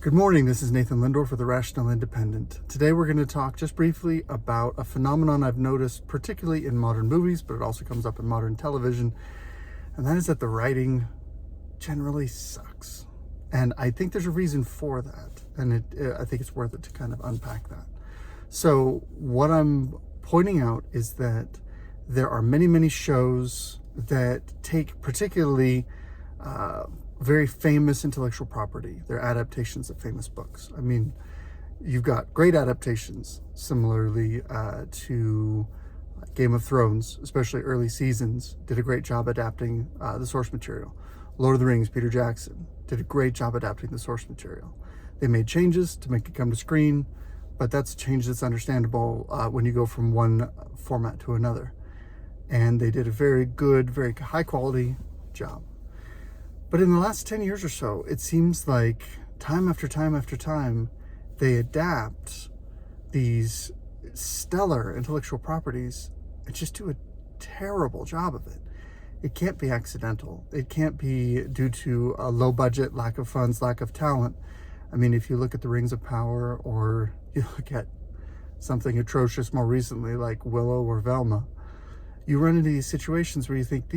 Good morning, this is Nathan Lindorf with The Rational Independent. Today we're going to talk just briefly about a phenomenon I've noticed particularly in modern movies, but it also comes up in modern television, and that is that the writing generally sucks. And I think there's a reason for that, and I think it's worth it to kind of unpack that. So what I'm pointing out is that there are many shows that take particularly very famous intellectual property. They're adaptations of famous books. I mean, you've got great adaptations, similarly to Game of Thrones, especially early seasons, did a great job adapting the source material. Lord of the Rings, Peter Jackson, did a great job adapting the source material. They made changes to make it come to screen, but that's a change that's understandable when you go from one format to another. And they did a very good, very high quality job. But in the last 10 years or so, it seems like time after time, they adapt these stellar intellectual properties and just do a terrible job of it. It can't be accidental. It can't be due to a low budget, lack of funds, lack of talent. I mean, if you look at the Rings of Power, or you look at something atrocious more recently like Willow or Velma, you run into these situations where you think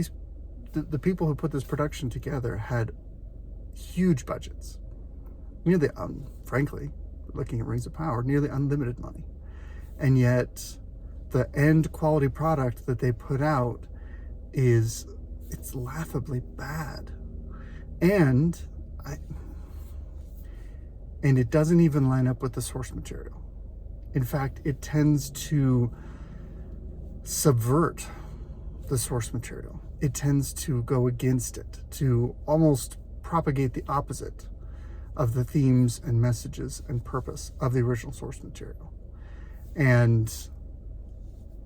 the people who put this production together had huge budgets. Nearly, frankly, looking at Rings of Power, nearly unlimited money. And yet, the end quality product that they put out it's laughably bad. And it doesn't even line up with the source material. In fact, it tends to subvert the source material. It tends to go against it, to almost propagate the opposite of the themes and messages and purpose of the original source material. And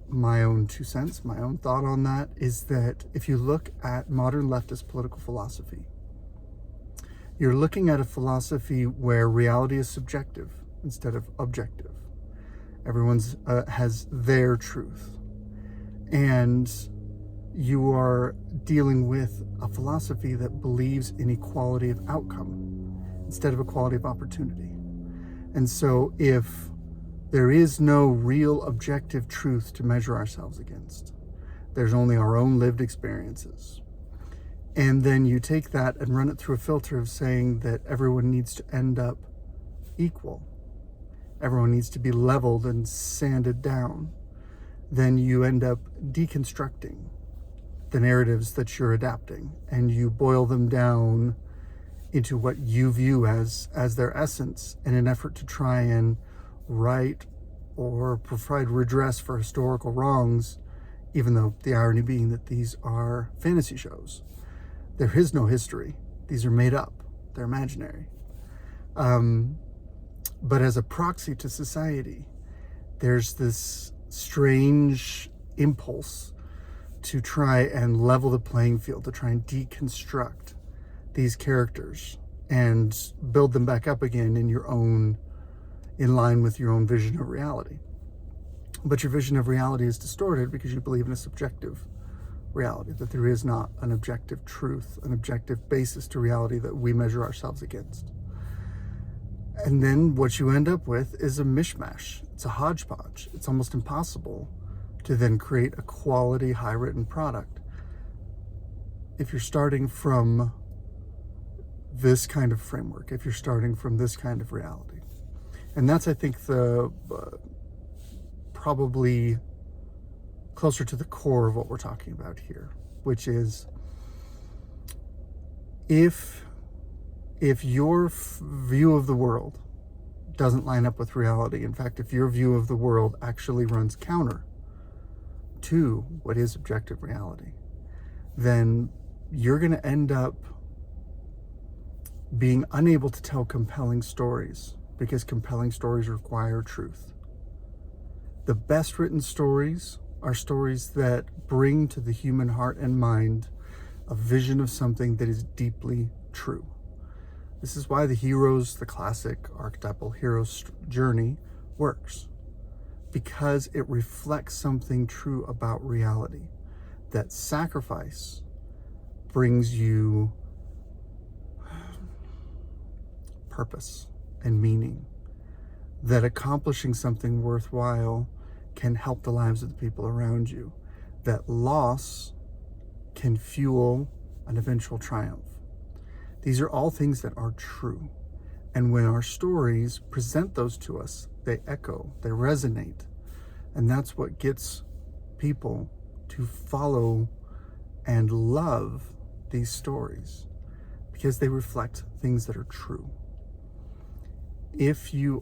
my own 2 cents, my own thought on that is that if you look at modern leftist political philosophy, you're looking at a philosophy where reality is subjective instead of objective. Everyone's has their truth. And you are dealing with a philosophy that believes in equality of outcome instead of equality of opportunity. And so if there is no real objective truth to measure ourselves against, there's only our own lived experiences. And then you take that and run it through a filter of saying that everyone needs to end up equal. Everyone needs to be leveled and sanded down. Then you end up deconstructing the narratives that you're adapting, and you boil them down into what you view as their essence in an effort to try and right or provide redress for historical wrongs, even though the irony being that these are fantasy shows. There is no history. These are made up. They're imaginary. But as a proxy to society, there's this strange impulse to try and level the playing field, to try and deconstruct these characters and build them back up again in line with your own vision of reality. But your vision of reality is distorted because you believe in a subjective reality, that there is not an objective truth, an objective basis to reality that we measure ourselves against. And then what you end up with is a mishmash. It's a hodgepodge. It's almost impossible to then create a quality, high-written product if you're starting from this kind of framework, if you're starting from this kind of reality. And that's, I think, the probably closer to the core of what we're talking about here, which is if your view of the world doesn't line up with reality, in fact, if your view of the world actually runs counter to what is objective reality, then you're going to end up being unable to tell compelling stories, because compelling stories require truth. The best written stories are stories that bring to the human heart and mind a vision of something that is deeply true. This is why the classic archetypal hero's journey works, because it reflects something true about reality, that sacrifice brings you purpose and meaning, that accomplishing something worthwhile can help the lives of the people around you, that loss can fuel an eventual triumph. These are all things that are true. And when our stories present those to us, they echo, they resonate. And that's what gets people to follow and love these stories, because they reflect things that are true. If you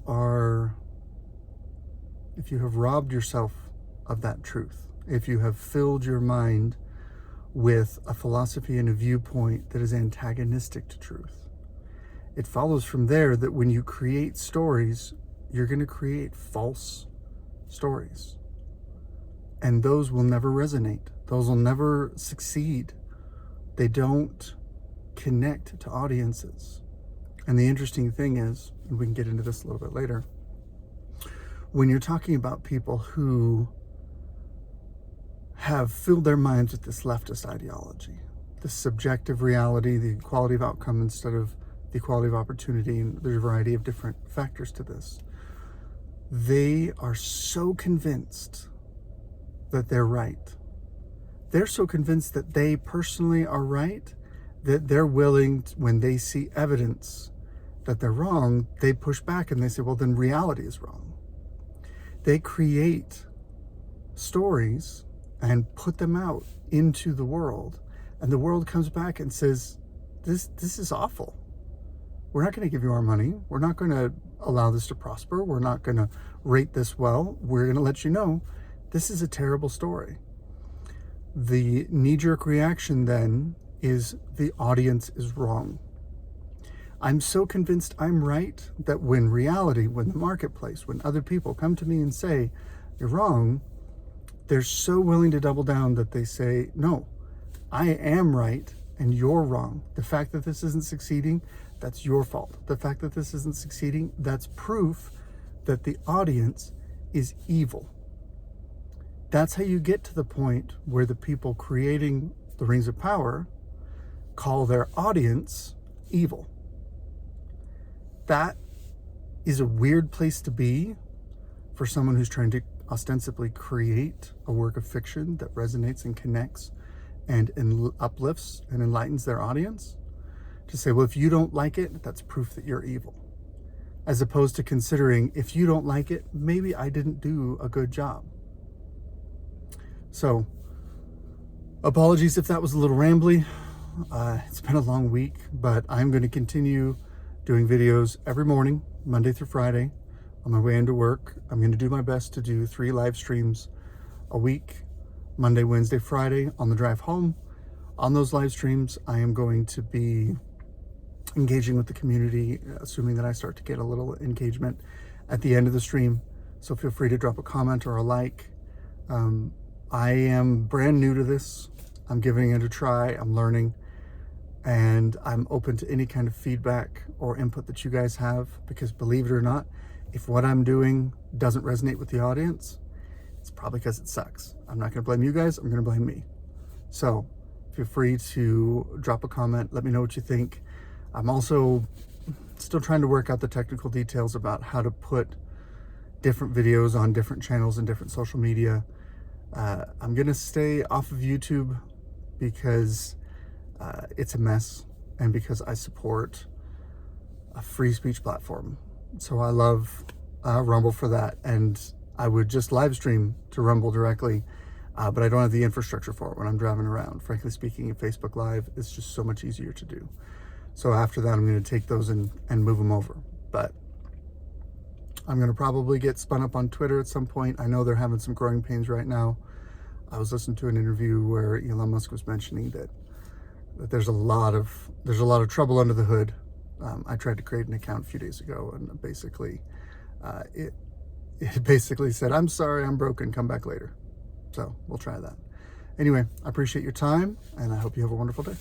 have robbed yourself of that truth, if you have filled your mind with a philosophy and a viewpoint that is antagonistic to truth, it follows from there that when you create stories, you're going to create false stories. And those will never resonate. Those will never succeed. They don't connect to audiences. And the interesting thing is, and we can get into this a little bit later, when you're talking about people who have filled their minds with this leftist ideology, this subjective reality, the equality of outcome instead of the equality of opportunity, and there's a variety of different factors to this, they are so convinced that they're right. They're so convinced that they personally are right that they're willing to, when they see evidence that they're wrong, they push back and they say, well, then reality is wrong. They create stories and put them out into the world, and the world comes back and says, this is awful. We're not going to give you our money. We're not going to allow this to prosper. We're not going to rate this well. We're going to let you know this is a terrible story. The knee-jerk reaction then is the audience is wrong. I'm so convinced I'm right that when reality, when the marketplace, when other people come to me and say, you're wrong, they're so willing to double down that they say, no, I am right and you're wrong. The fact that this isn't succeeding, that's your fault. The fact that this isn't succeeding, that's proof that the audience is evil. That's how you get to the point where the people creating the Rings of Power call their audience evil. That is a weird place to be for someone who's trying to ostensibly create a work of fiction that resonates and connects and uplifts and enlightens their audience. To say, well, if you don't like it, that's proof that you're evil. As opposed to considering, if you don't like it, maybe I didn't do a good job. So, apologies if that was a little rambly. It's been a long week, but I'm going to continue doing videos every morning, Monday through Friday, on my way into work. I'm going to do my best to do 3 live streams a week, Monday, Wednesday, Friday, on the drive home. On those live streams, I am going to be engaging with the community, assuming that I start to get a little engagement at the end of the stream. So feel free to drop a comment or a like. I am brand new to this. I'm giving it a try. I'm learning. And I'm open to any kind of feedback or input that you guys have, because believe it or not, if what I'm doing doesn't resonate with the audience, it's probably because it sucks. I'm not going to blame you guys. I'm going to blame me. So feel free to drop a comment. Let me know what you think. I'm also still trying to work out the technical details about how to put different videos on different channels and different social media. I'm going to stay off of YouTube because it's a mess, and because I support a free speech platform. So I love Rumble for that, and I would just live stream to Rumble directly, but I don't have the infrastructure for it when I'm driving around. Frankly speaking, Facebook Live is just so much easier to do. So after that, I'm going to take those and move them over. But I'm going to probably get spun up on Twitter at some point. I know they're having some growing pains right now. I was listening to an interview where Elon Musk was mentioning that there's a lot of trouble under the hood. I tried to create an account a few days ago, and basically it basically said, I'm sorry, I'm broken, come back later. So we'll try that. Anyway, I appreciate your time, and I hope you have a wonderful day.